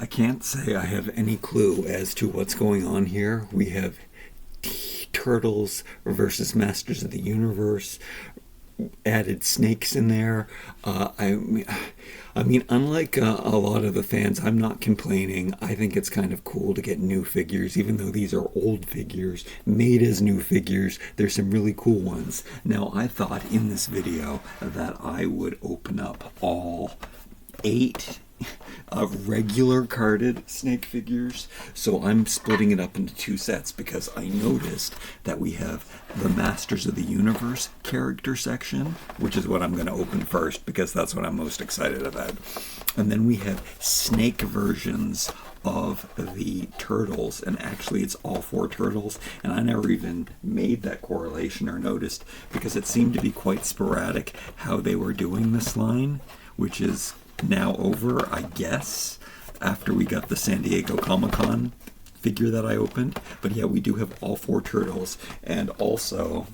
can't say I have any clue as to what's going on here. We have Turtles versus Masters of the Universe, added snakes in there. I mean, unlike a lot of the fans, I'm not complaining. I think it's kind of cool to get new figures, even though these are old figures, made as new figures. There's some really cool ones. Now, I thought in this video that I would open up all 8 regular carded snake figures, so I'm splitting it up into 2 sets because I noticed that we have the Masters of the Universe character section, which is what I'm going to open first because that's what I'm most excited about, and then we have snake versions of the turtles, and actually it's all 4 turtles, and I never even made that correlation or noticed because it seemed to be quite sporadic how they were doing this line, which is now over, I guess, after we got the San Diego Comic-Con figure that I opened. But yeah, we do have all 4 turtles, and also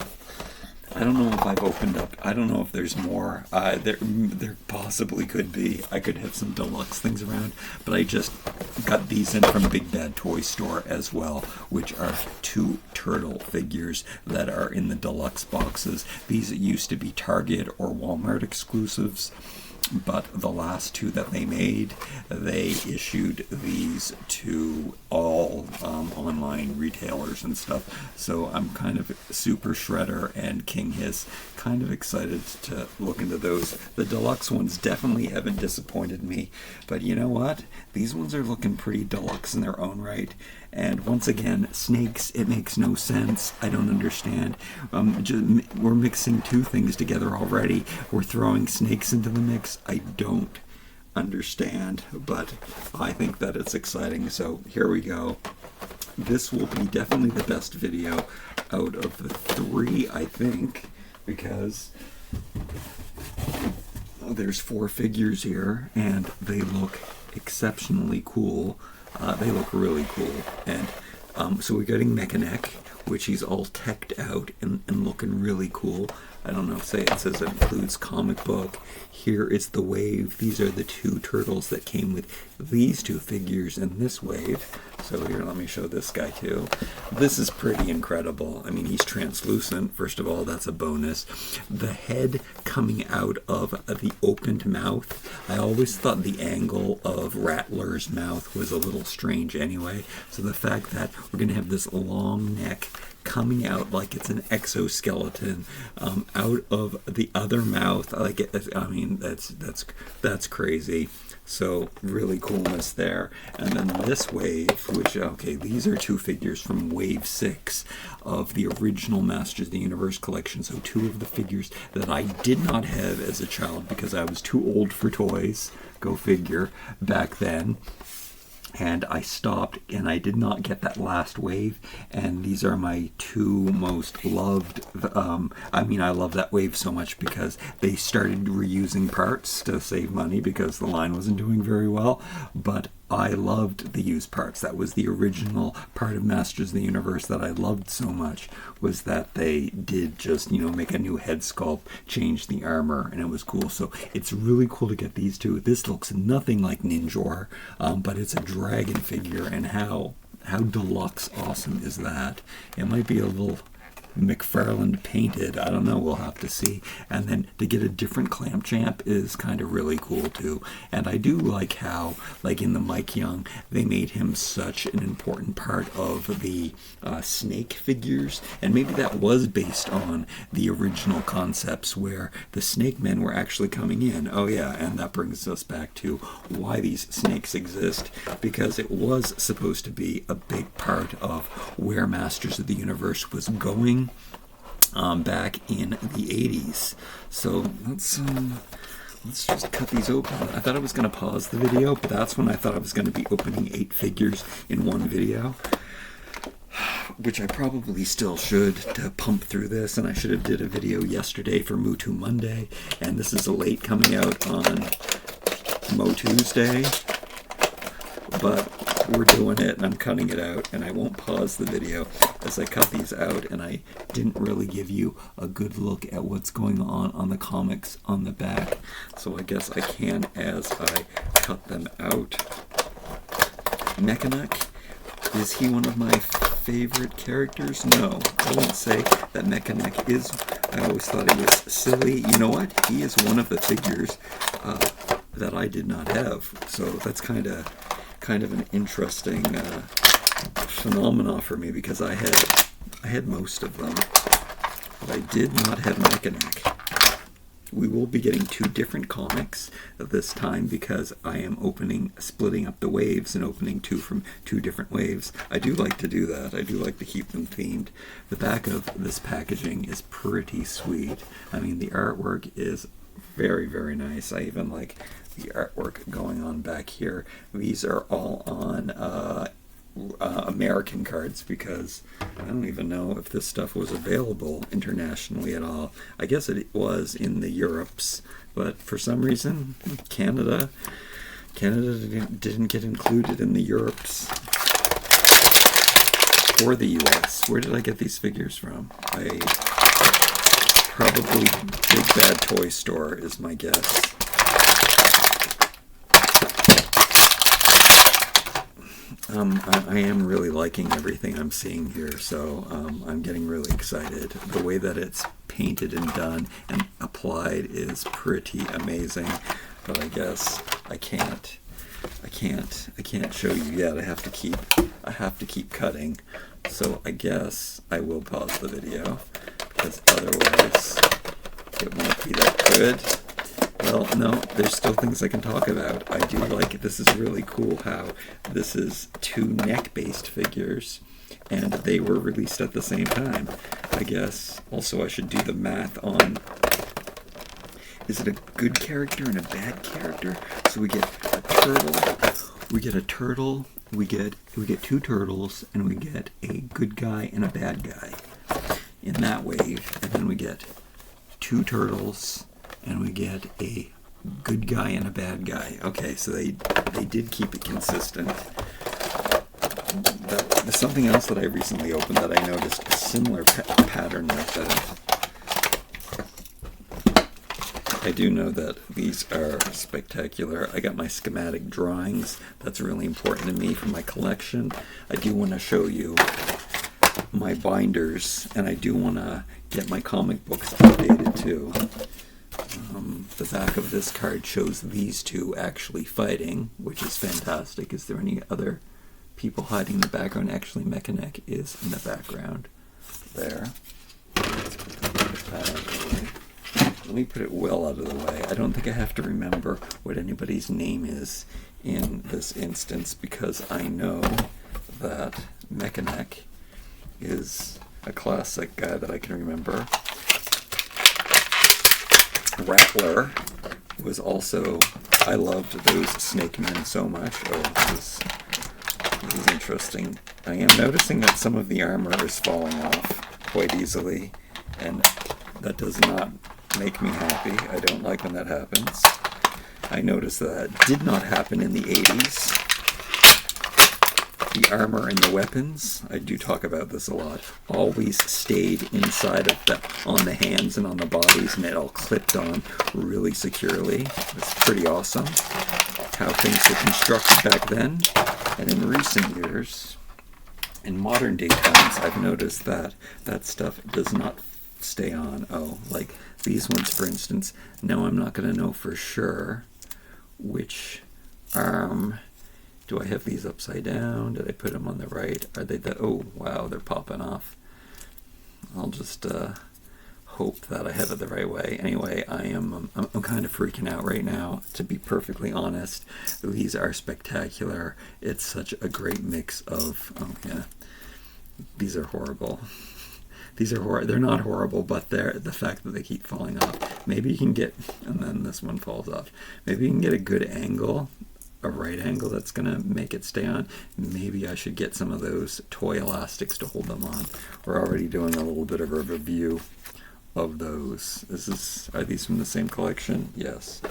I don't know if I've opened up, I don't know if there's more. There possibly could be. I could have some deluxe things around, but I just got these in from Big Bad Toy Store as well, which are 2 turtle figures that are in the deluxe boxes. These used to be Target or Walmart exclusives, but the last 2 that they made, they issued these to all online retailers and stuff. So I'm kind of Super Shredder and King Hiss kind of excited to look into those. The deluxe ones definitely haven't disappointed me, but you know what? These ones are looking pretty deluxe in their own right. And once again, snakes, it makes no sense. I don't understand. We're mixing 2 things together already. We're throwing snakes into the mix. I don't understand, but I think that it's exciting. So here we go. This will be definitely the best video out of the 3, I think, because there's 4 figures here, and they look exceptionally cool. They look really cool. And so we're getting Mekaneck, which he's all teched out and looking really cool. I don't know if it says it includes comic book. Here is the wave. These are the 2 turtles that came with these 2 figures in this wave. So here, let me show this guy too. This is pretty incredible. I mean, he's translucent. First of all, that's a bonus. The head coming out of the opened mouth. I always thought the angle of Rattlor's mouth was a little strange anyway. So the fact that we're going to have this long neck coming out like it's an exoskeleton out of the other mouth, like I mean, that's crazy. So really coolness there. And then this wave, which, okay, these are 2 figures from wave 6 of the original Masters of the Universe collection. So 2 of the figures that I did not have as a child because I was too old for toys, go figure, back then. And I stopped, and I did not get that last wave, and these are my 2 most loved. I mean, I love that wave so much because they started reusing parts to save money because the line wasn't doing very well, but I loved the used parts. That was the original part of Masters of the Universe that I loved so much, was that they did just, you know, make a new head sculpt, change the armor, and it was cool. So it's really cool to get these 2. This looks nothing like Ninjor, but it's a dragon figure, and how deluxe awesome is that? It might be a little McFarlane painted, I don't know, we'll have to see. And then to get a different Clamp Champ is kind of really cool too. And I do like how, like in the Mike Young, they made him such an important part of the snake figures, and maybe that was based on the original concepts where the snake men were actually coming in. Oh yeah, and that brings us back to why these snakes exist, because it was supposed to be a big part of where Masters of the Universe was going back in the 80s. So let's just cut these open. I thought I was going to pause the video, but that's when I thought I was going to be opening 8 figures in one video, which I probably still should to pump through this, and I should have did a video yesterday for MOTU Monday, and this is a late coming out on MOTUesday, but we're doing it, and I'm cutting it out, and I won't pause the video as I cut these out, and I didn't really give you a good look at what's going on the comics on the back, so I guess I can as I cut them out. Mekaneck, is he one of my favorite characters? No, I wouldn't say that Mekaneck is. I always thought he was silly. You know what? He is one of the figures that I did not have. So that's kind of an interesting phenomena for me, because I had most of them, but I did not have Mekaneck. We will be getting 2 different comics this time, because I am splitting up the waves and opening 2 from 2 different waves. I do like to do that. I do like to keep them themed. The back of this packaging is pretty sweet. I mean, the artwork is very, very nice. I even like the artwork going on back here. These are all on American cards, because I don't even know if this stuff was available internationally at all. I guess it was in the Europes, but for some reason Canada didn't get included in the Europes or the US. Where did I get these figures from? Probably Big Bad Toy Store is my guess. I am really liking everything I'm seeing here, so I'm getting really excited. The way that it's painted and done and applied is pretty amazing, but I guess I can't show you yet. I have to keep cutting. So I guess I will pause the video, because otherwise it won't be that good. Well, no, there's still things I can talk about. I do like it. This is really cool how this is 2 neck-based figures, and they were released at the same time. I guess also I should do the math on, is it a good character and a bad character? So we get a turtle, we get 2 turtles, and we get a good guy and a bad guy in that wave, and then we get 2 turtles, and we get a good guy and a bad guy. Okay, so they did keep it consistent. There's something else that I recently opened that I noticed a similar pattern like that. I do know that these are spectacular. I got my schematic drawings. That's really important to me for my collection. I do want to show you my binders, and I do want to get my comic books updated too. The back of this card shows these 2 actually fighting, which is fantastic. Is there any other people hiding in the background? Actually, Mekaneck is in the background there. Let me put it well out of the way. I don't think I have to remember what anybody's name is in this instance, because I know that Mekaneck is a classic guy that I can remember. Rattlor was also, I loved those snake men so much. Oh, this is interesting. I am noticing that some of the armor is falling off quite easily, and that does not make me happy. I don't like when that happens. I noticed that did not happen in the 80s. The armor and the weapons, I do talk about this a lot, always stayed inside of on the hands and on the bodies, and it all clipped on really securely. It's pretty awesome how things were constructed back then. And in recent years, in modern day times, I've noticed that that stuff does not stay on. Oh, like these ones, for instance. Now I'm not going to know for sure which arm. Do I have these upside down? Did I put them on the right? Are they the... Oh, wow, they're popping off. I'll just hope that I have it the right way. Anyway, I'm kind of freaking out right now, to be perfectly honest. These are spectacular. It's such a great mix of... Oh, yeah. These are horrible. These are they're not horrible, but they're the fact that they keep falling off. Maybe you can get... And then this one falls off. Maybe you can get a good angle, a right angle that's going to make it stay on. Maybe I should get some of those toy elastics to hold them on. We're already doing a little bit of a review of those. Are these from the same collection? Yes.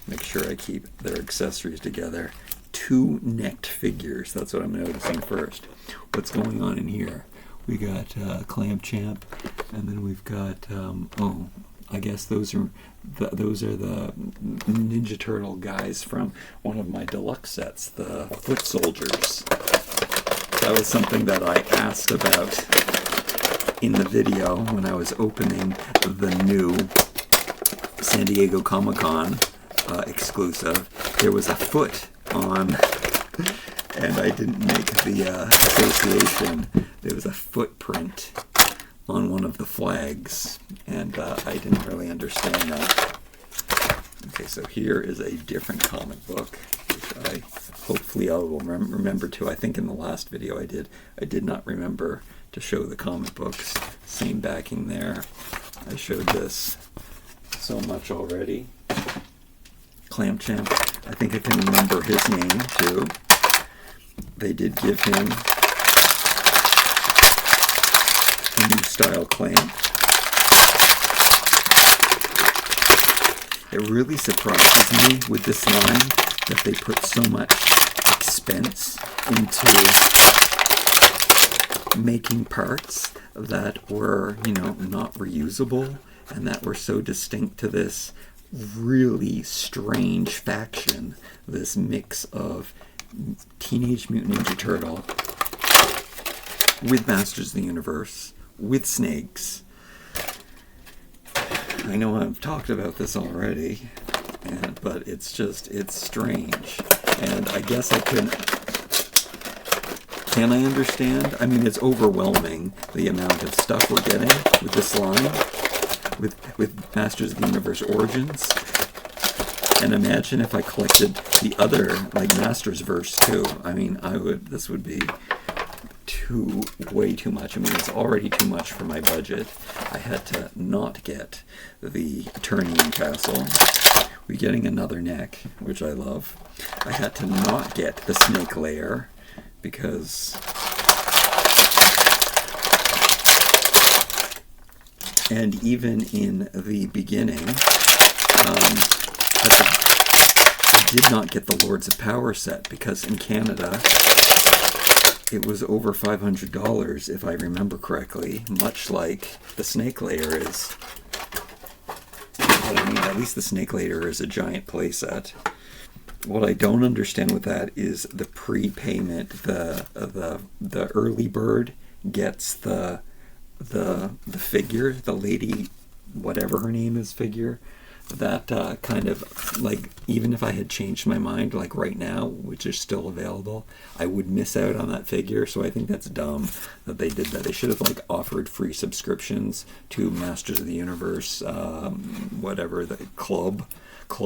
Make sure I keep their accessories together. 2 necked figures. That's what I'm noticing first. What's going on in here? We got Clamp Champ, and then we've got oh, I guess those are the Ninja Turtle guys from one of my deluxe sets, the Foot Soldiers. That was something that I asked about in the video when I was opening the new San Diego Comic-Con exclusive. There was a foot on, and I didn't make the association. There was a footprint on one of the flags, and I didn't really understand that. Okay, so here is a different comic book, which hopefully I will remember to. I think in the last video I did not remember to show the comic books. Same backing there. I showed this so much already. Clamp Champ. I think I can remember his name too. They did give him a new style clamp. It really surprises me with this line that they put so much expense into making parts that were, not reusable and that were so distinct to this really strange faction, this mix of Teenage Mutant Ninja Turtle with Masters of the Universe, with snakes. I know I've talked about this already, but it's strange. And I guess can I understand? I mean, it's overwhelming, the amount of stuff we're getting with this line, with Masters of the Universe Origins. And imagine if I collected the other, like Masters Verse too. I mean, this would be way too much. I mean, it's already too much for my budget. I had to not get the Eternian Castle. We're getting another neck, which I love. I had to not get the Snake Lair because and even in the beginning, I did not get the Lords of Power set because in Canada it was over $500 if I remember correctly, much like the Snake Lair is. But I mean, at least the Snake Lair is a giant playset. What I don't understand with that is the prepayment. The early bird gets the figure, the lady, whatever her name is, figure. That kind of, like, even if I had changed my mind, like right now, which is still available, I would miss out on that figure. So I think that's dumb that they did that. They should have, like, offered free subscriptions to Masters of the Universe, whatever, the Club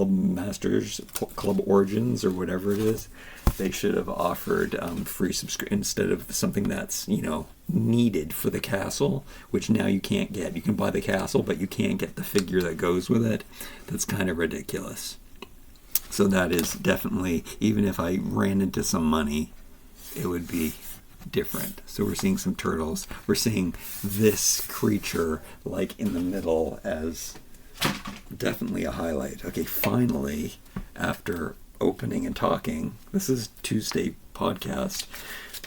Masters, Club Origins, or whatever it is. They should have offered free subscription instead of something that's, needed for the castle, which now you can't get. You can buy the castle, but you can't get the figure that goes with it. That's kind of ridiculous. So that is definitely, even if I ran into some money, it would be different. So we're seeing some turtles. We're seeing this creature like in the middle as definitely a highlight. Okay, finally, after opening and talking, this is Tuesday podcast,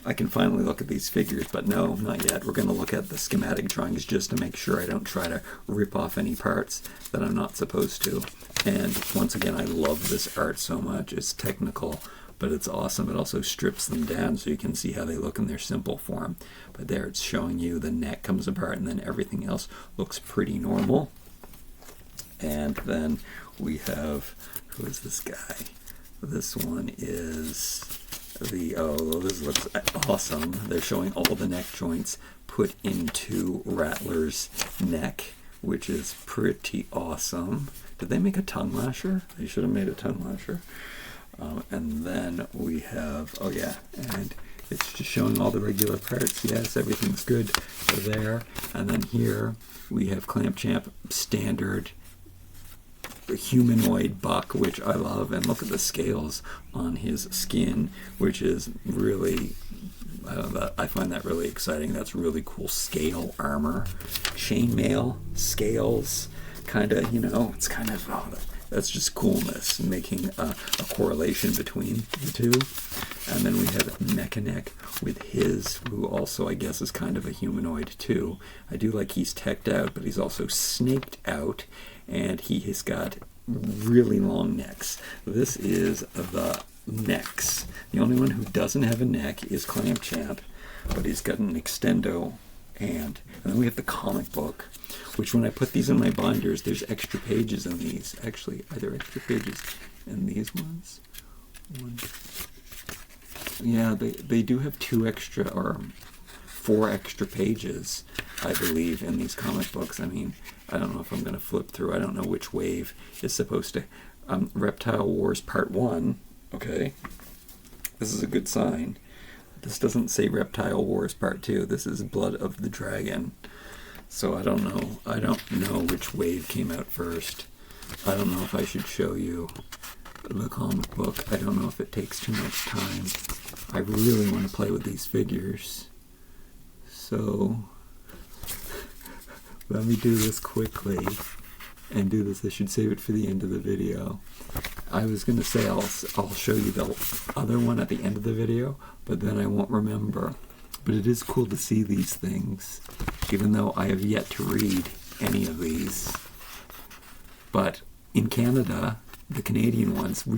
I can finally look at these figures, but no, not yet. We're going to look at the schematic drawings just to make sure I don't try to rip off any parts that I'm not supposed to. And once again, I love this art so much. It's technical, but it's awesome. It also strips them down so you can see how they look in their simple form. But there it's showing you the neck comes apart and then everything else looks pretty normal. And then we have, who is this guy? This one is this looks awesome. They're showing all the neck joints put into Rattler's neck, which is pretty awesome. Did they make a tongue lasher? They should have made a tongue lasher. And then we have, and it's just showing all the regular parts. Yes, everything's good there. And then here we have Clamp Champ standard humanoid buck, which I love, and look at the scales on his skin, which is really, I find that really exciting. That's really cool scale armor, chainmail, scales, kind of, it's kind of, that's just coolness, making a correlation between the two. And then we have Mekaneck with his, who also I guess is kind of a humanoid too. I do like he's teched out, but he's also snaked out, and he has got really long necks. This is the necks. The only one who doesn't have a neck is Clamp Champ, but he's got an extendo hand. And then we have the comic book, which when I put these in my binders, there's extra pages in these. Actually, are there extra pages in these ones? One. Yeah, they do have 2 extra or 4 extra pages, I believe, in these comic books. I mean, I don't know if I'm going to flip through. I don't know which wave is supposed to. Reptile Wars Part 1. Okay. This is a good sign. This doesn't say Reptile Wars Part 2. This is Blood of the Dragon. So I don't know. I don't know which wave came out first. I don't know if I should show you the comic book. I don't know if it takes too much time. I really want to play with these figures. So let me do this quickly and do this. I should save it for the end of the video. I was going to say I'll show you the other one at the end of the video, but then I won't remember. But it is cool to see these things, even though I have yet to read any of these. But in Canada, the Canadian ones, the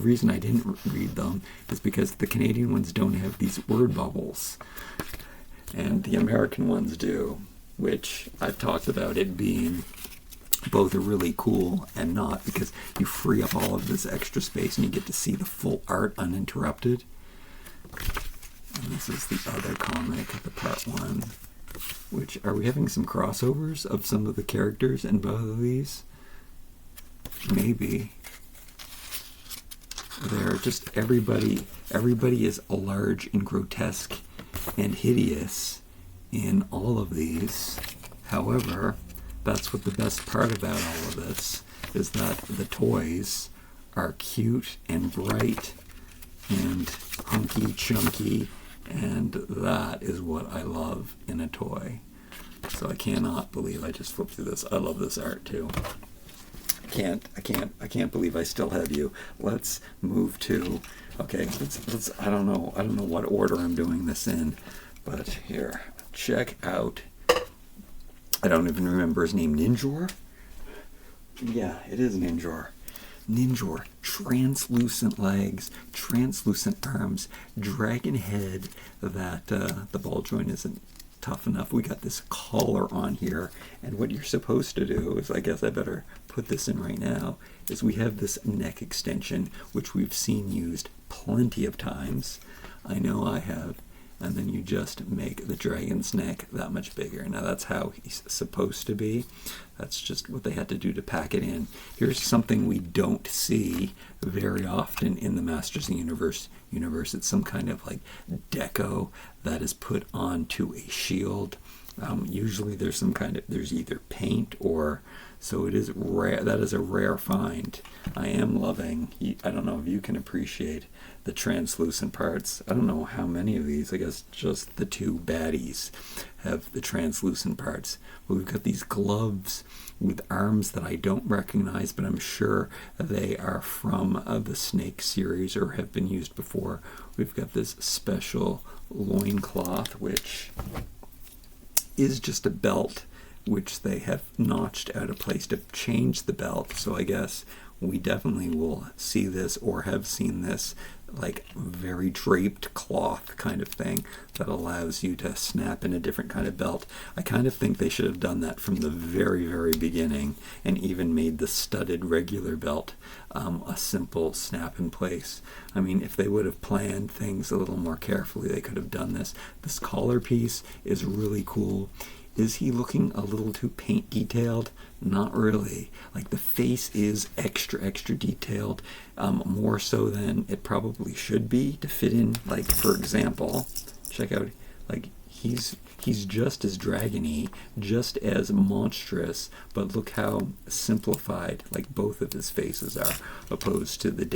reason I didn't read them is because the Canadian ones don't have these word bubbles, and the American ones do, which I've talked about it being both are really cool and not, because you free up all of this extra space and you get to see the full art uninterrupted. And this is the other comic, the Part 1, which, are we having some crossovers of some of the characters in both of these? Maybe. They're just everybody is large and grotesque and hideous in all of these. However, that's what the best part about all of this is, that the toys are cute and bright and hunky chunky, and that is what I love in a toy. So I cannot believe I just flipped through this. I love this art too. I can't believe I still have you. Let's move to, okay, let's I don't know what order I'm doing this in, but here, check out, I don't even remember his name, Ninjor? Yeah, it is Ninjor. Ninjor, translucent legs, translucent arms, dragon head that the ball joint isn't tough enough. We got this collar on here, and what you're supposed to do is, I guess I better put this in right now, is we have this neck extension, which we've seen used plenty of times. I know I have. And then you just make the dragon's neck that much bigger. Now that's how he's supposed to be. That's just what they had to do to pack it in. Here's something we don't see very often in the Masters of the Universe. It's some kind of like deco that is put onto a shield. Usually there's there's either paint or, so it is rare. That is a rare find. I am loving, I don't know if you can appreciate the translucent parts. I don't know how many of these. I guess just the 2 baddies have the translucent parts. But we've got these gloves with arms that I don't recognize, but I'm sure they are from the Snake series or have been used before. We've got this special loincloth, which is just a belt, which they have notched out a place to change the belt. So I guess we definitely will see this, or have seen this, like very draped cloth kind of thing that allows you to snap in a different kind of belt. I kind of think they should have done that from the very, very beginning, and even made the studded regular belt a simple snap in place. I mean, if they would have planned things a little more carefully, they could have done this. This collar piece is really cool. Is he looking a little too paint detailed? Not really. Like, the face is extra detailed, more so than it probably should be to fit in. Like, for example, check out, like, he's just as dragony, just as monstrous, but look how simplified, like, both of his faces are, opposed to the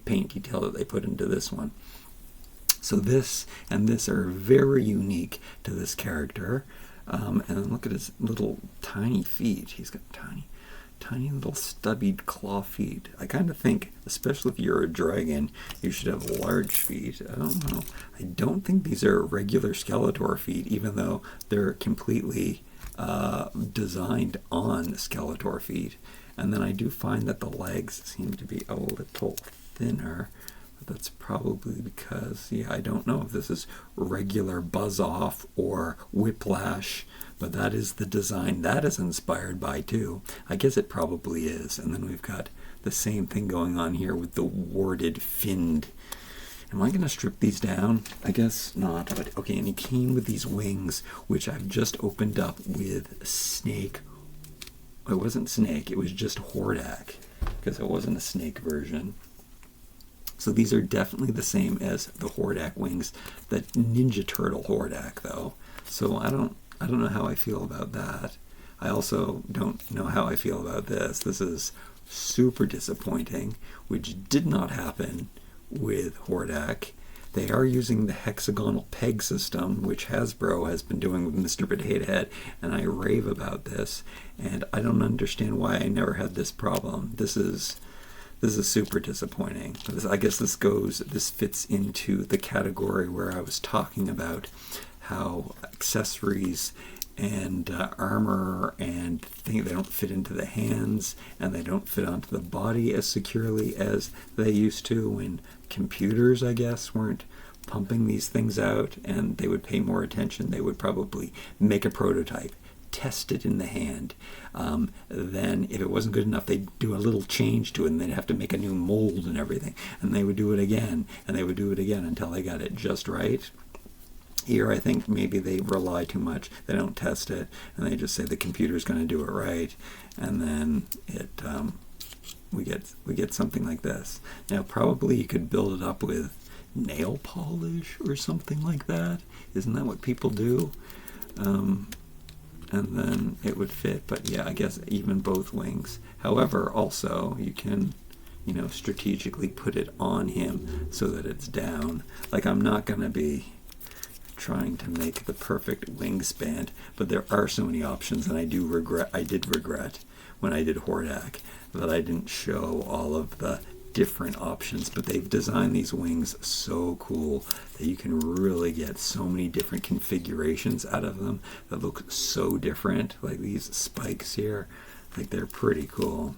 paint detail that they put into this one. So this and this are very unique to this character. And look at his little tiny feet. He's got tiny little stubby claw feet. I kind of think, especially if you're a dragon, you should have large feet. I don't know. I don't think these are regular Skeletor feet, even though they're completely designed on Skeletor feet. And then I do find that the legs seem to be a little thinner. That's probably because, yeah, I don't know if this is regular buzz off or whiplash, but that is the design that is inspired by too. I guess it probably is. And then we've got the same thing going on here with the warded finned. Am I going to strip these down? I guess not. But okay, and he came with these wings, which I've just opened up with snake. It wasn't snake, it was just Hordak, because it wasn't a snake version. So these are definitely the same as the Hordak wings, the Ninja Turtle Hordak though. So I don't know how I feel about that. I also don't know how I feel about this. This is super disappointing, which did not happen with Hordak. They are using the hexagonal peg system, which Hasbro has been doing with Mr. Potato Head, and I rave about this, and I don't understand why I never had this problem. This is super disappointing. I guess this fits into the category where I was talking about how accessories and armor and they don't fit into the hands and they don't fit onto the body as securely as they used to when computers, I guess, weren't pumping these things out, and they would pay more attention. They would probably make a prototype, test it in the hand. Then if it wasn't good enough, they'd do a little change to it, and they'd have to make a new mold and everything, and they would do it again, and they would do it again until they got it just right. Here, I think maybe they rely too much. They don't test it, and they just say the computer's going to do it right, and then we get something like this. Now, probably you could build it up with nail polish or something like that. Isn't that what people do? And then it would fit. But yeah, I guess even both wings. However, also you can, strategically put it on him so that it's down. Like, I'm not going to be trying to make the perfect wingspan, but there are so many options, and I did regret when I did Hordak that I didn't show all of the different options, but they've designed these wings so cool that you can really get so many different configurations out of them that look so different. Like these spikes here, like they're pretty cool.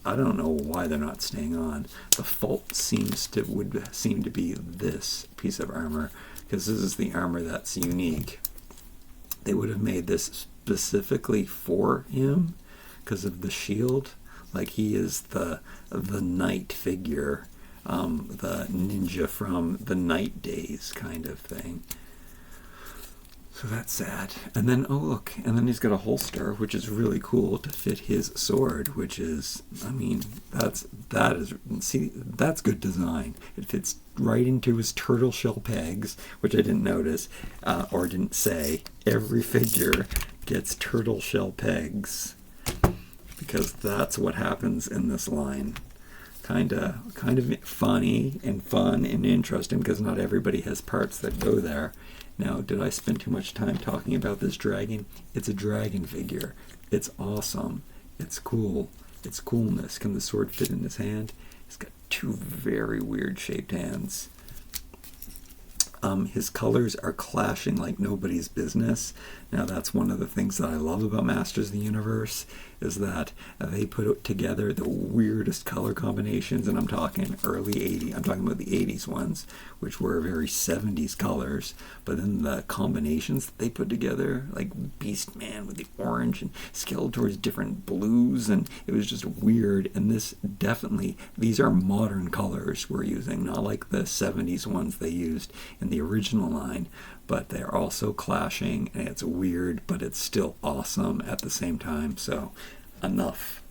I don't know why they're not staying on. The fault would seem to be this piece of armor, because this is the armor that's unique. They would have made this specifically for him because of the shield. Like, he is the knight figure, the ninja from the Night Days kind of thing. So that's sad. And then, oh look, and then he's got a holster, which is really cool to fit his sword, which is, that's good design. It fits right into his turtle shell pegs, which I didn't notice, or didn't say. Every figure gets turtle shell pegs, because that's what happens in this line. Kind of funny and fun and interesting, because not everybody has parts that go there. Now, did I spend too much time talking about this dragon? It's a dragon figure. It's awesome. It's cool. It's coolness. Can the sword fit in his hand? He's got two very weird shaped hands. His colors are clashing like nobody's business. Now, that's one of the things that I love about Masters of the Universe, is that they put together the weirdest color combinations, and I'm talking early 80s. I'm talking about the 80s ones, which were very 70s colors, but then the combinations that they put together, like Beast Man with the orange and Skeletor's different blues, and it was just weird. And these are modern colors we're using, not like the 70s ones they used in the original line, but they're also clashing, and it's weird, but it's still awesome at the same time. So enough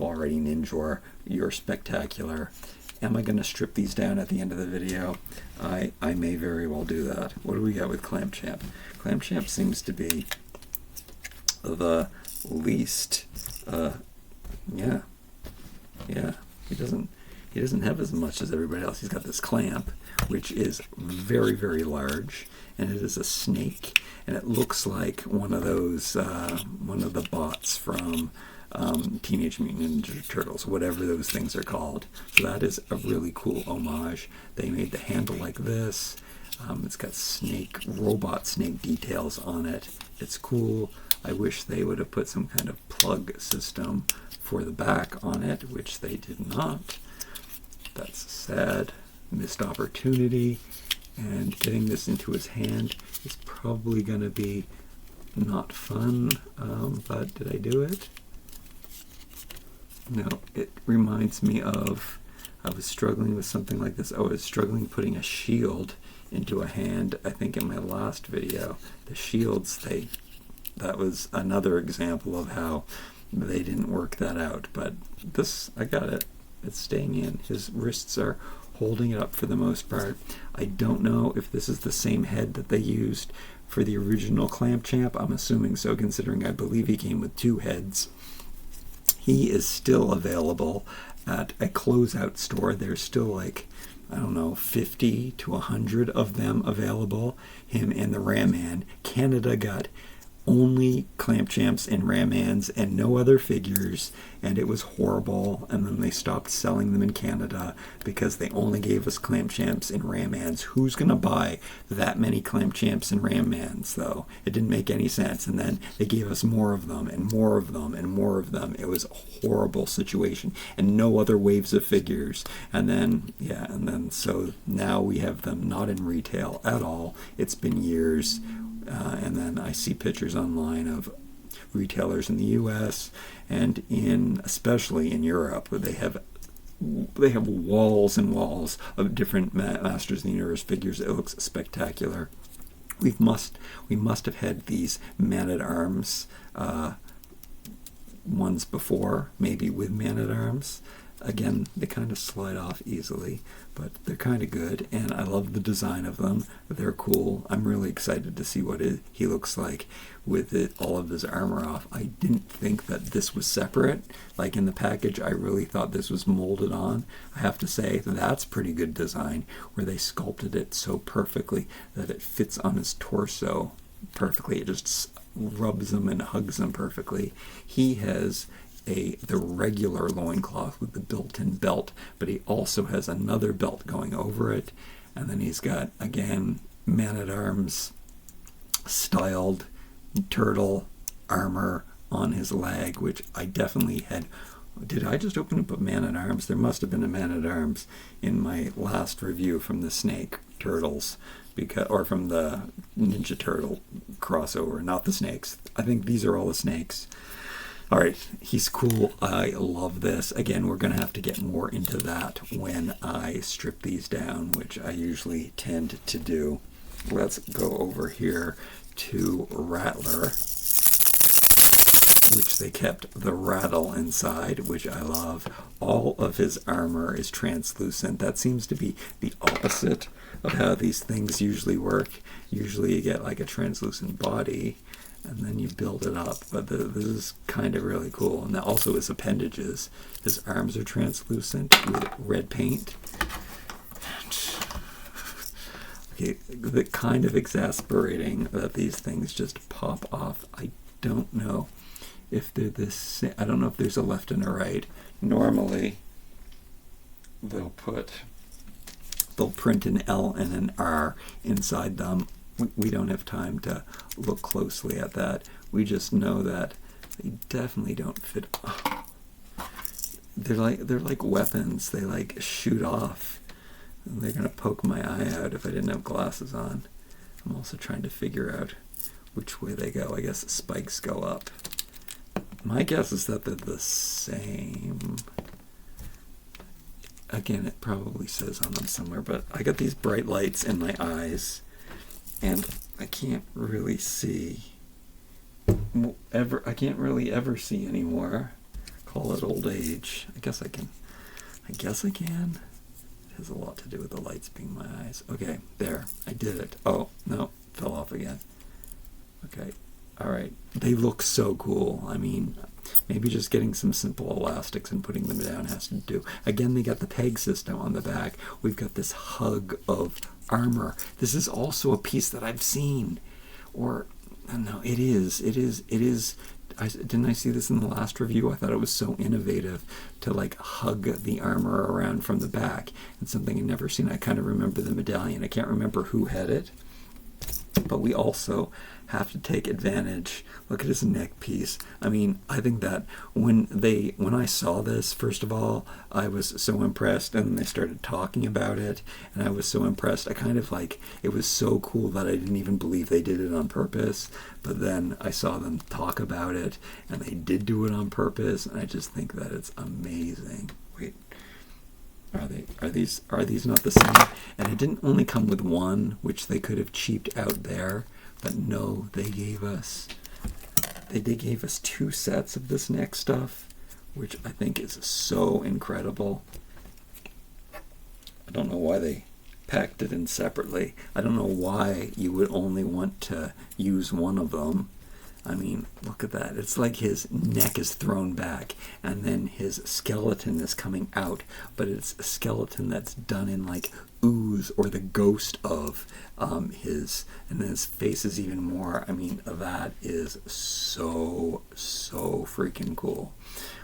already, Ninjor. You're spectacular. Am I going to strip these down at the end of the video? I may very well do that. What do we got with Clamchamp? Clamchamp seems to be the least, yeah. He doesn't have as much as everybody else. He's got this clamp, which is very, very large, and it is a snake, and it looks like one of the bots from Teenage Mutant Ninja Turtles, whatever those things are called. So that is a really cool homage. They made the handle like this. It's got robot snake details on it. It's cool. I wish they would have put some kind of plug system for the back on it, which they did not. That's sad. missed opportunity, and getting this into his hand is probably going to be not fun, but did I do it? No, it reminds me of, I was struggling with something like this. I was struggling putting a shield into a hand, I think in my last video. The shields, that was another example of how they didn't work that out, but this, I got it. It's staying in. His wrists are holding it up for the most part. I don't know if this is the same head that they used for the original Clamp Champ. I'm assuming so, considering I believe he came with 2 heads. He is still available at a closeout store. There's still like, I don't know, 50 to 100 of them available. Him and the Ram Man. Canada got only Clamp Champs and Ram Mans and no other figures, and it was horrible. And then they stopped selling them in Canada because they only gave us Clamp Champs and Ram Mans. Who's gonna buy that many Clamp Champs and Ram Mans, though? It didn't make any sense. And then they gave us more of them and more of them and more of them. It was a horrible situation, and no other waves of figures. And then, yeah, and then so now we have them not in retail at all. It's been years. And then I see pictures online of retailers in the U.S. and especially in Europe, where they have walls and walls of different Masters of the Universe figures. It looks spectacular. We must have had these Man-at-Arms ones before, maybe with Man-at-Arms. Again, they kind of slide off easily, but they're kind of good, and I love the design of them. They're cool. I'm really excited to see what he looks like with all of his armor off. I didn't think that this was separate. Like in the package, I really thought this was molded on. I have to say, that's pretty good design, where they sculpted it so perfectly that it fits on his torso perfectly. It just rubs him and hugs him perfectly. He has the regular loincloth with the built-in belt, but he also has another belt going over it, and then he's got, again, Man-at-Arms styled turtle armor on his leg, which I definitely had. Did I just open up a Man-at-Arms? There must have been a Man-at-Arms in my last review from the Snake Turtles, or from the Ninja Turtle crossover, not the snakes. I think these are all the snakes. All right, he's cool. I love this. Again, we're going to have to get more into that when I strip these down, which I usually tend to do. Let's go over here to Rattlor, which they kept the rattle inside, which I love. All of his armor is translucent. That seems to be the opposite of how these things usually work. Usually you get like a translucent body, and then you build it up, but this is kind of really cool. And also his appendages. His arms are translucent with red paint. Okay, the kind of exasperating that these things just pop off. I don't know if they're this. I don't know if there's a left and a right. Normally, they'll print an L and an R inside them. We don't have time to look closely at that. We just know that they definitely don't fit. Oh. They're like weapons. They like shoot off. And they're gonna poke my eye out if I didn't have glasses on. I'm also trying to figure out which way they go. I guess the spikes go up. My guess is that they're the same. Again, it probably says on them somewhere, but I got these bright lights in my eyes, and I can't really see I can't really ever see anymore. Call it old age. I guess I can. It has a lot to do with the lights being my eyes. Okay, there. I did it. Oh, no. Fell off again. Okay. All right. They look so cool. I mean, maybe just getting some simple elastics and putting them down has to do. Again, they got the peg system on the back. We've got this hug of armor. This is also a piece that I've seen. Or, no, it is. Didn't I see this in the last review? I thought it was so innovative to like hug the armor around from the back. And something I'd never seen. I kind of remember the medallion. I can't remember who had it. but we also have to take advantage. Look at his neck piece. I mean, I think that when I saw this, first of all, I was so impressed, and they started talking about it, and I was so impressed. I kind of like, it was so cool that I didn't even believe they did it on purpose, but then I saw them talk about it, and they did do it on purpose, and I just think that it's amazing. Wait. Are these not the same? And it didn't only come with one, which they could have cheaped out there, but no, they gave us 2 sets of this neck stuff, which I think is so incredible. I don't know why they packed it in separately. I don't know why you would only want to use one of them. I mean, look at that. It's like his neck is thrown back, and then his skeleton is coming out, but it's a skeleton that's done in like ooze or the ghost of his, and then his face is even more. I mean, that is so freaking cool.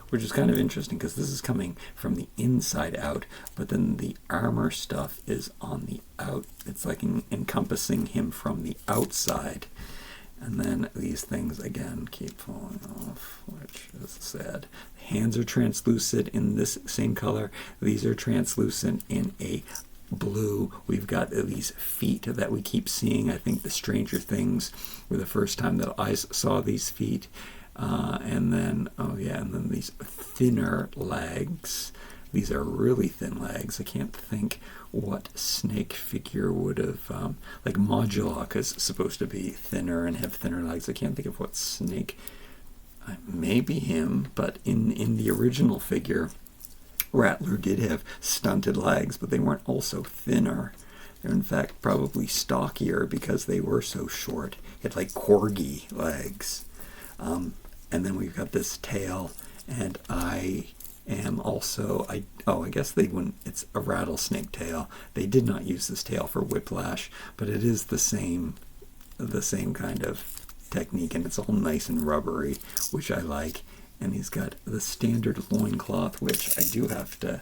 Which is kind of interesting because this is coming from the inside out, but then the armor stuff is on the out. It's like encompassing him from the outside. And then these things, again, keep falling off, which is sad. Hands are translucent in this same color. These are translucent in a blue. We've got these feet that we keep seeing. I think the Stranger Things were the first time that I saw these feet. And then these thinner legs. These are really thin legs. I can't think what snake figure would have, like Modulok is supposed to be thinner and have thinner legs. I can't think of what snake, maybe him, but in the original figure, Rattlor did have stunted legs, but they weren't also thinner. They're in fact probably stockier because they were so short. He had like corgi legs. And then we've got this tail, and I guess they wouldn't, it's a rattlesnake tail. They did not use this tail for whiplash, but it is the same kind of technique, and it's all nice and rubbery, which I like. And he's got the standard loincloth, which I do have to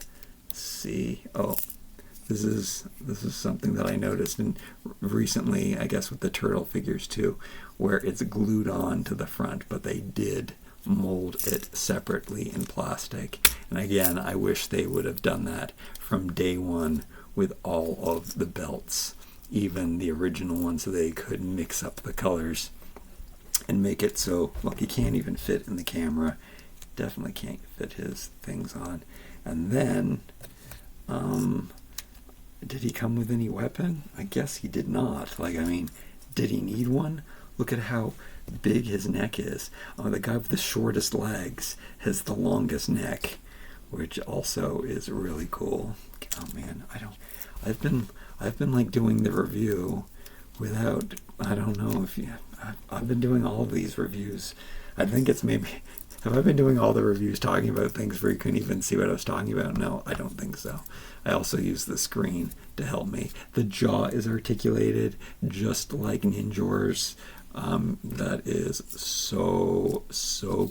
see. Oh, this is something that I noticed recently, I guess with the turtle figures too, where it's glued on to the front, but they did mold it separately in plastic. And again, I wish they would have done that from day one with all of the belts, even the original ones, so they could mix up the colors and make it so, look, he can't even fit in the camera. Definitely can't fit his things on. And then, did he come with any weapon? I guess he did not. Like, I mean, did he need one? Look at how big his neck is. Oh, the guy with the shortest legs has the longest neck, which also is really cool. Oh man, I've been like doing the review without, I don't know if I've been doing all of these reviews. I think it's maybe, have I been doing all the reviews talking about things where you couldn't even see what I was talking about? No, I don't think so. I also use the screen to help me. The jaw is articulated just like Ninjor's. That is so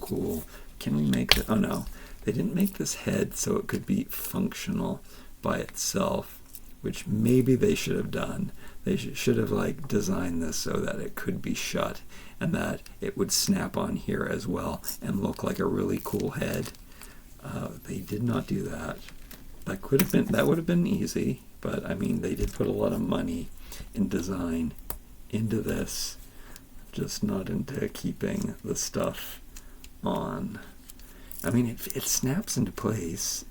cool. Can we make it? Oh no, they didn't make this head so it could be functional by itself, which maybe they should have done. They should have like designed this so that it could be shut and that it would snap on here as well and look like a really cool head. They did not do that. That would have been easy, but I mean, they did put a lot of money in design into this, just not into keeping the stuff on. I mean, it snaps into place.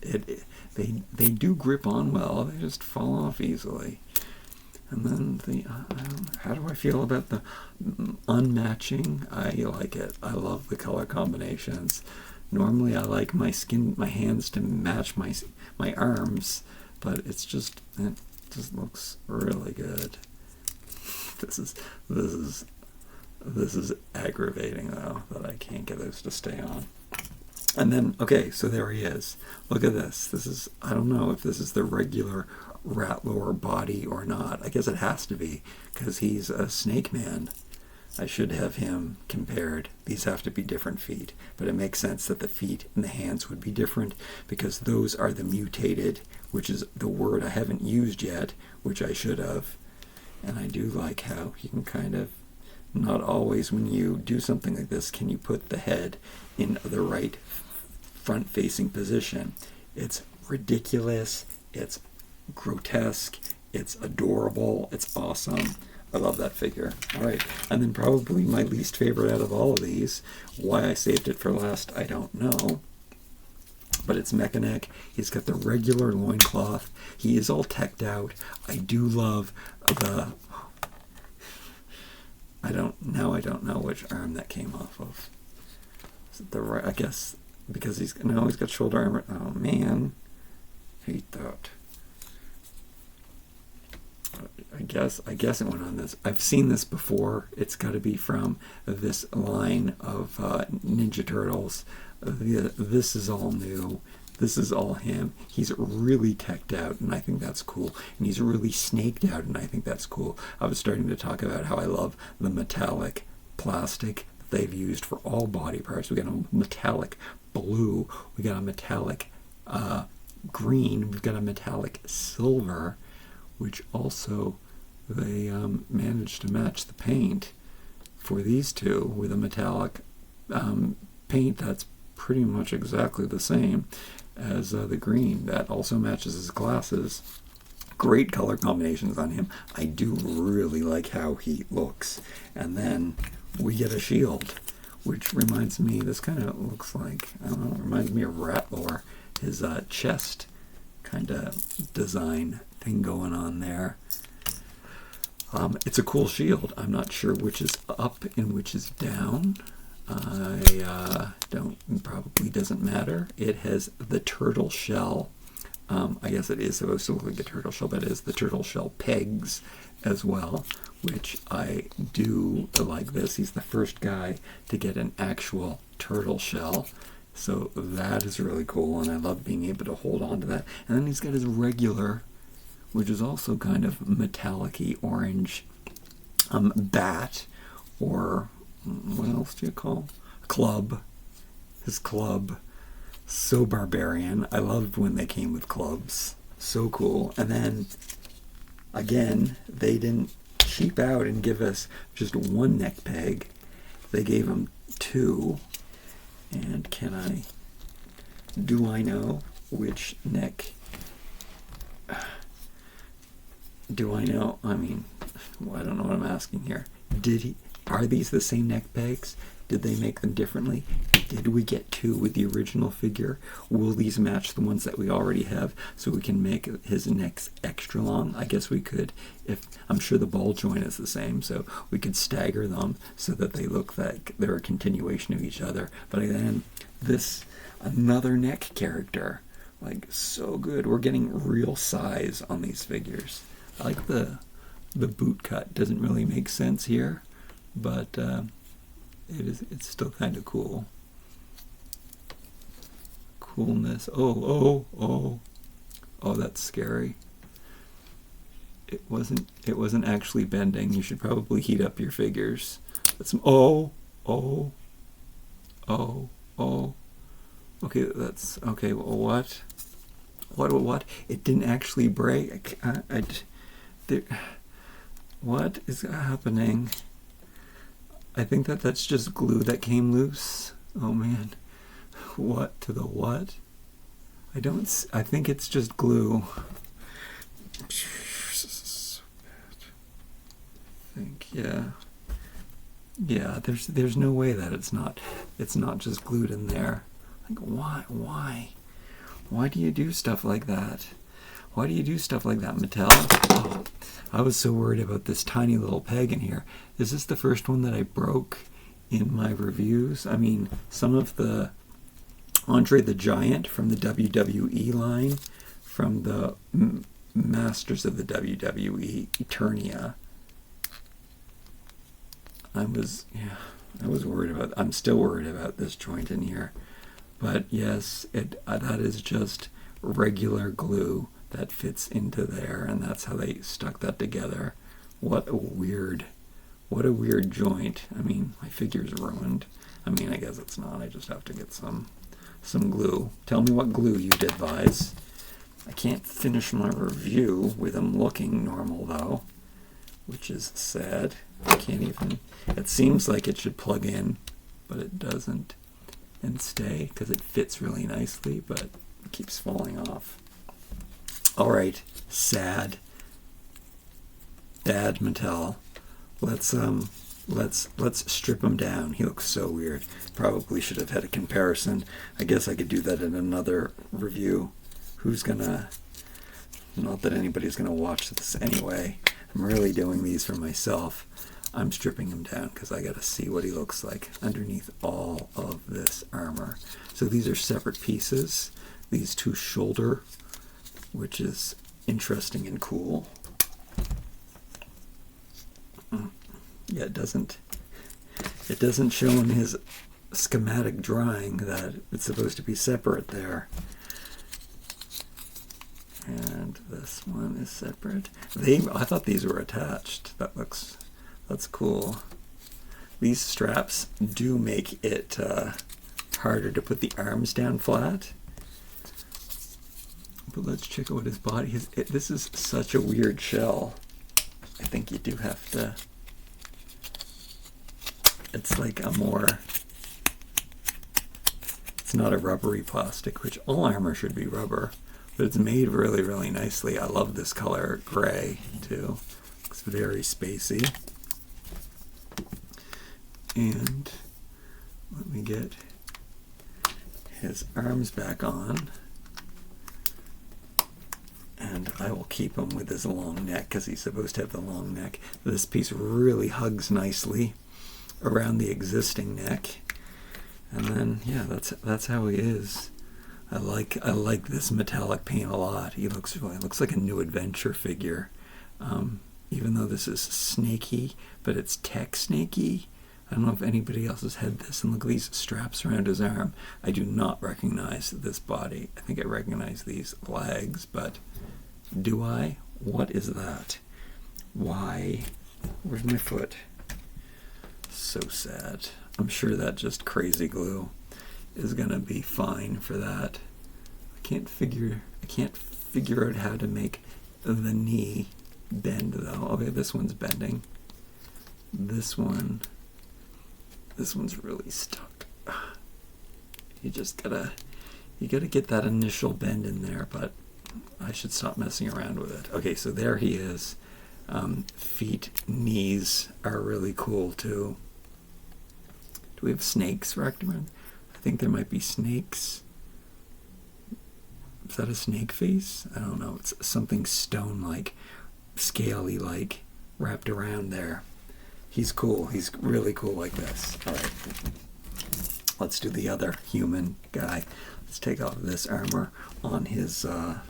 They do grip on well. They just fall off easily. And then how do I feel about the unmatching? I like it. I love the color combinations. Normally, I like my hands to match my arms, but it just looks really good. This is aggravating though, that I can't get those to stay on. And then, okay, so there he is. Look at this. This is, I don't know if this is the regular Rattlor body or not. I guess it has to be, because he's a snake man. I should have him compared. These have to be different feet, but it makes sense that the feet and the hands would be different, because those are the mutated, which is the word I haven't used yet, which I should have. And I do like how you can kind of, not always when you do something like this can you put the head in the right front-facing position. It's ridiculous, it's grotesque, it's adorable, it's awesome. I love that figure. All right, and then probably my least favorite out of all of these, why I saved it for last, I don't know. But it's Mekaneck. He's got the regular loincloth. He is all teched out. I do love the... I don't know which arm that came off of. Is it the right? I guess because he's got shoulder armor. Oh man, hate that. I guess it went on this. I've seen this before. It's got to be from this line of Ninja Turtles. This is all new. This is all him. He's really teched out, and I think that's cool. And he's really snaked out, and I think that's cool. I was starting to talk about how I love the metallic plastic that they've used for all body parts. We got a metallic blue. We got a metallic green. We've got a metallic silver, which also they managed to match the paint for these two with a metallic paint that's pretty much exactly the same as the green. That also matches his glasses. Great color combinations on him. I do really like how he looks. And then we get a shield, which reminds me, this kind of looks like, I don't know, reminds me of Rattlor. His chest kind of design thing going on there. It's a cool shield. I'm not sure which is up and which is down. Probably doesn't matter. It has the turtle shell. I guess it is supposed to look like a turtle shell, but it is the turtle shell pegs as well, which I do like this. He's the first guy to get an actual turtle shell. So that is really cool, and I love being able to hold on to that. And then he's got his regular, which is also kind of metallic-y orange bat, or what else do you call? Club. His club. So barbarian. I loved when they came with clubs. So cool. And then, again, they didn't cheap out and give us just one neck peg. They gave him two. And do I know which neck? Do I know? I mean, I don't know what I'm asking here. Are these the same neck pegs? Did they make them differently? Did we get two with the original figure? Will these match the ones that we already have so we can make his necks extra long? I guess we could, if I'm sure the ball joint is the same, so we could stagger them so that they look like they're a continuation of each other. But again, another neck character, like so good. We're getting real size on these figures. I like the boot cut. Doesn't really make sense here, but it's still kind of cool. Coolness. Oh, that's scary. It wasn't actually bending. You should probably heat up your figures. That's okay, that's okay. Well, what? It didn't actually break. What is happening? I think that's just glue that came loose. Oh man. What to the what? I think it's just glue. Yeah, there's no way that it's not just glued in there. Like why do you do stuff like that? Why do you do stuff like that, Mattel? Oh, I was so worried about this tiny little peg in here. Is this the first one that I broke in my reviews? I mean, some of the Andre the Giant from the WWE line, from the Masters of the WWE, Eternia. I was worried about. I'm still worried about this joint in here, but yes, that is just regular glue that fits into there, and that's how they stuck that together. What a weird joint. I mean, my figure's ruined. I mean, I guess it's not. I just have to get some glue. Tell me what glue you did, Vise. I can't finish my review with them looking normal, though. which is sad. I can't even, it seems like it should plug in, but it doesn't, and stay, because it fits really nicely, but it keeps falling off. Alright, sad. Bad Mattel. Let's strip him down. He looks so weird. Probably should have had a comparison. I guess I could do that in another review. Who's gonna... Not that anybody's gonna watch this anyway. I'm really doing these for myself. I'm stripping him down because I gotta see what he looks like underneath all of this armor. So these are separate pieces. These two shoulder, which is interesting and cool. Yeah, it doesn't show in his schematic drawing that it's supposed to be separate there. And this one is separate. I thought these were attached. That's cool. These straps do make it harder to put the arms down flat. But let's check out what his body is. This is such a weird shell. I think you do have to... It's like a more... It's not a rubbery plastic, which all armor should be rubber. But it's made really, really nicely. I love this color gray, too. Looks very spacey. And let me get his arms back on. And I will keep him with his long neck because he's supposed to have the long neck. This piece really hugs nicely around the existing neck. And then, yeah, that's how he is. I like this metallic paint a lot. He looks like a new adventure figure. Even though this is snaky, but it's tech snaky. I don't know if anybody else has had this. And look at these straps around his arm. I do not recognize this body. I think I recognize these legs, but do I? What is that? Why? Where's my foot? So sad. I'm sure that just crazy glue is gonna be fine for that. I can't figure out how to make the knee bend though. Okay, this one's bending. This one's really stuck. You gotta get that initial bend in there, but I should stop messing around with it. Okay, so there he is. Feet, knees are really cool too. Do we have snakes wrapped around? I think there might be snakes. Is that a snake face? I don't know. It's something stone-like, scaly-like, wrapped around there. He's cool. He's really cool like this. All right. Let's do the other human guy. Let's take off this armor on his, I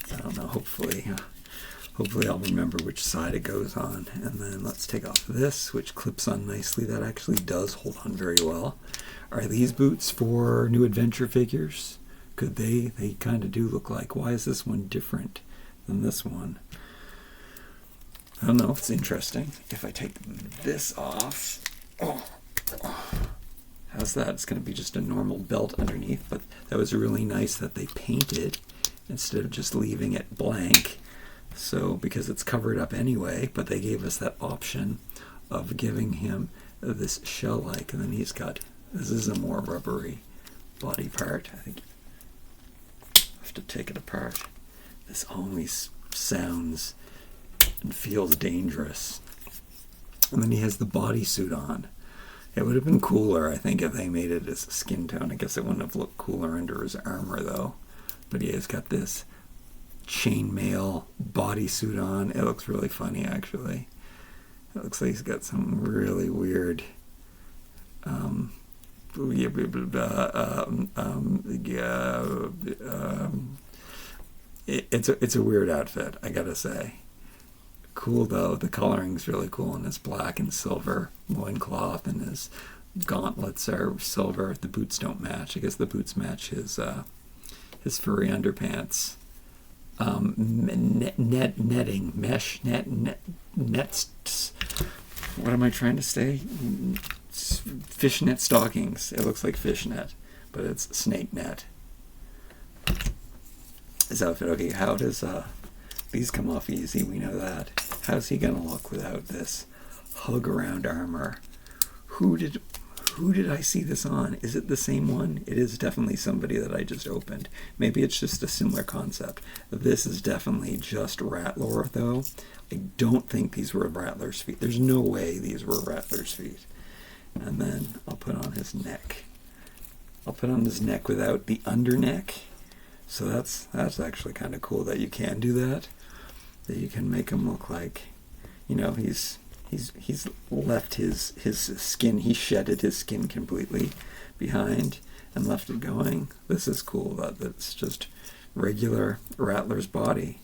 don't know, hopefully I'll remember which side it goes on. And then let's take off this, which clips on nicely. That actually does hold on very well. Are these boots for new adventure figures? Could they? They kind of do look like. Why is this one different than this one? I don't know. It's interesting. If I take this off, how's that? It's going to be just a normal belt underneath, but that was really nice that they painted instead of just leaving it blank. So, because it's covered up anyway, but they gave us that option of giving him this shell-like, and then he's got, this is a more rubbery body part. I think I have to take it apart. This always sounds and feels dangerous. And then he has the bodysuit on. It would have been cooler, I think, if they made it his skin tone. I guess it wouldn't have looked cooler under his armor, though. But he has got this chainmail bodysuit on. It looks really funny, actually. It looks like he's got some really weird it's a weird outfit, I gotta say. Cool though, the coloring's really cool, and his black and silver loincloth and his gauntlets are silver. The boots don't match. I guess the boots match his furry underpants. Netting, mesh, nets. What am I trying to say? Fishnet stockings. It looks like fishnet, but it's snake net. His outfit. Okay, how does these come off easy? We know that. How's he gonna look without this hug around armor? Who did I see this on? Is it the same one? It is definitely somebody that I just opened. Maybe it's just a similar concept. This is definitely just Rattlor, though. I don't think these were Rattler's feet. There's no way these were Rattler's feet. And then I'll put on his neck. I'll put on his neck without the underneck. So that's actually kind of cool that you can do that. That you can make him look like, you know, he's left his skin, he shedded his skin completely behind and left it going. This is cool. That's just regular Rattler's body.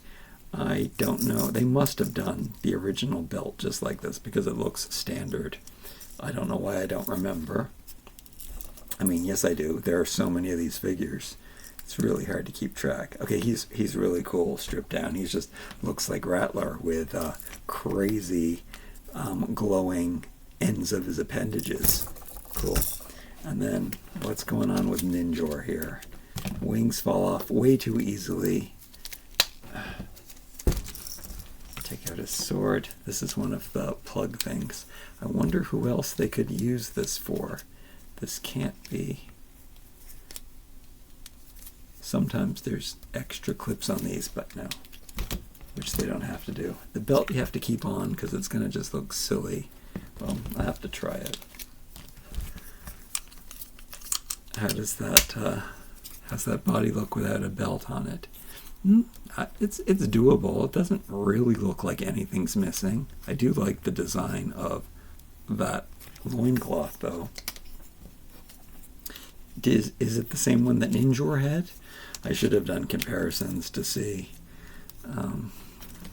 I don't know. They must have done the original belt just like this because it looks standard. I don't know why I don't remember. I mean, yes, I do. There are so many of these figures. It's really hard to keep track. Okay, he's really cool, stripped down. He just looks like Rattlor with crazy glowing ends of his appendages. Cool. And then what's going on with Ninjor here? Wings fall off way too easily. Take out his sword. This is one of the plug things. I wonder who else they could use this for. This can't be. Sometimes there's extra clips on these, but no, which they don't have to do. The belt you have to keep on because it's going to just look silly. Well, I have to try it. How's that body look without a belt on it? It's doable. It doesn't really look like anything's missing. I do like the design of that loincloth, though. Is it the same one that Ninjor had? I should have done comparisons to see.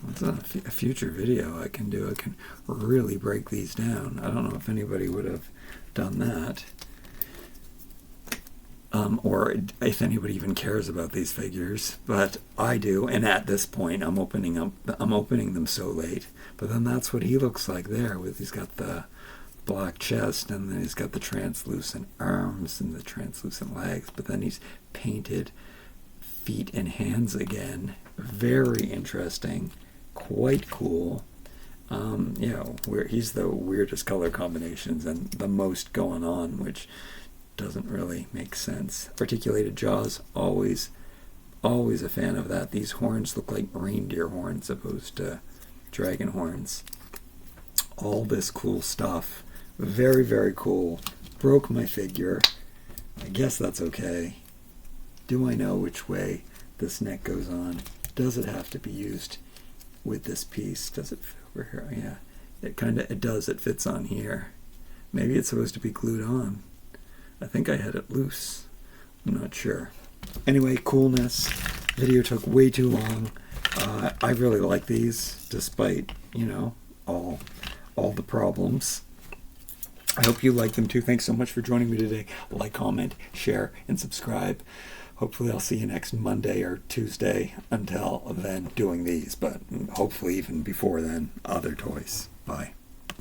What's a future video I can do? I can really break these down. I don't know if anybody would have done that. Or if anybody even cares about these figures, but I do. And at this point, I'm opening them so late. But then that's what he looks like there. He's got the black chest, and then he's got the translucent arms and the translucent legs. But then he's painted feet and hands again. Very interesting, quite cool. He's the weirdest color combinations and the most going on, which doesn't really make sense. Articulated jaws, always a fan of that. These horns look like reindeer horns opposed to dragon horns. All this cool stuff. Very, very cool. Broke my figure. I guess that's okay. Do I know which way this neck goes on? Does it have to be used with this piece? Does it fit over here? Yeah, it does. It fits on here. Maybe it's supposed to be glued on. I think I had it loose. I'm not sure. Anyway, coolness. Video took way too long. I really like these, despite, all the problems. I hope you like them too. Thanks so much for joining me today. Like, comment, share, and subscribe. Hopefully I'll see you next Monday or Tuesday. Until then, doing these, but hopefully even before then, other toys. Bye.